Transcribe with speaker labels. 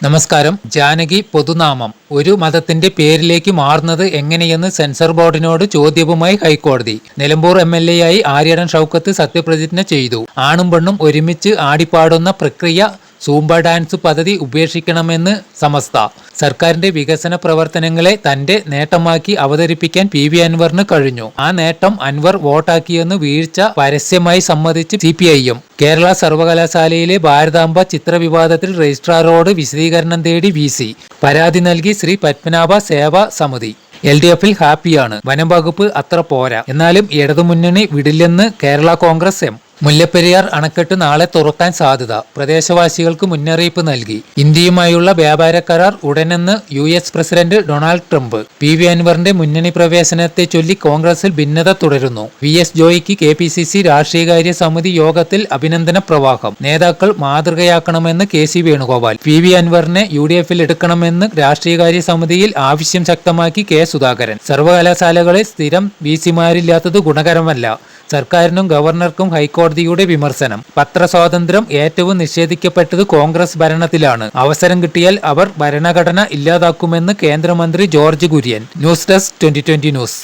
Speaker 1: നമസ്കാരം. ജാനകി പൊതുനാമം ഒരു മതത്തിന്റെ പേരിലേക്ക് മാറുന്നത് എങ്ങനെയെന്ന് സെൻസർ ബോർഡിനോട് ചോദ്യവുമായി ഹൈക്കോടതി. നിലമ്പൂർ MLA-യായി ആര്യടൻ ഷൗക്കത്ത് സത്യപ്രതിജ്ഞ ചെയ്തു. ആണും പെണ്ണും ഒരുമിച്ച് ആടിപ്പാടുന്ന പ്രക്രിയ സൂംബ ഡാൻസ് പദ്ധതി ഉപേക്ഷിക്കണമെന്ന് സമസ്ത. സർക്കാരിന്റെ വികസന പ്രവർത്തനങ്ങളെ തന്റെ നേട്ടമാക്കി അവതരിപ്പിക്കാൻ PV അൻവറിന് കഴിഞ്ഞു. ആ നേട്ടം അൻവർ വോട്ടാക്കിയെന്ന് വീഴ്ച പരസ്യമായി സമ്മതിച്ച് CPIM. കേരള സർവകലാശാലയിലെ ഭാരതാംബ ചിത്രവിവാദത്തിൽ രജിസ്ട്രാറോട് വിശദീകരണം തേടി VC. പരാതി നൽകി ശ്രീ പത്മനാഭ സേവാ സമിതി. LDF-ൽ ഹാപ്പിയാണ്. വനം വകുപ്പ് അത്ര പോരാ, എന്നാലും ഇടതുമുന്നണി വിടില്ലെന്ന് കേരള കോൺഗ്രസ് M. മുല്ലപ്പെരിയാർ അണക്കെട്ട് നാളെ തുറക്കാൻ സാധ്യത. പ്രദേശവാസികൾക്ക് മുന്നറിയിപ്പ് നൽകി. ഇന്ത്യയുമായുള്ള വ്യാപാര കരാർ ഉടനെന്ന് US president Donald Trump. PV അൻവറിന്റെ മുന്നണി പ്രവേശനത്തെ ചൊല്ലി കോൺഗ്രസിൽ ഭിന്നത തുടരുന്നു. VS ജോയിക്ക് KPCC രാഷ്ട്രീയകാര്യ സമിതി യോഗത്തിൽ അഭിനന്ദന പ്രവാഹം. നേതാക്കൾ മാതൃകയാക്കണമെന്ന് KC വേണുഗോപാൽ. PV അൻവറിനെ UDF-ൽ എടുക്കണമെന്ന് രാഷ്ട്രീയകാര്യ സമിതിയിൽ ആവശ്യം ശക്തമാക്കി K സുധാകരൻ. സർവകലാശാലകളിൽ സ്ഥിരം VC-മാരില്ലാത്തത് ഗുണകരമല്ല. സർക്കാരിനും ഗവർണർക്കും ഹൈക്കോടതിയുടെ വിമർശനം. പത്രസ്വാതന്ത്ര്യം ഏറ്റവും നിഷേധിക്കപ്പെട്ടത് കോൺഗ്രസ് ഭരണത്തിലാണ്. അവസരം കിട്ടിയാൽ അവർ ഭരണഘടന ഇല്ലാതാക്കുമെന്ന് കേന്ദ്രമന്ത്രി George Kurian. News desk 2020 news.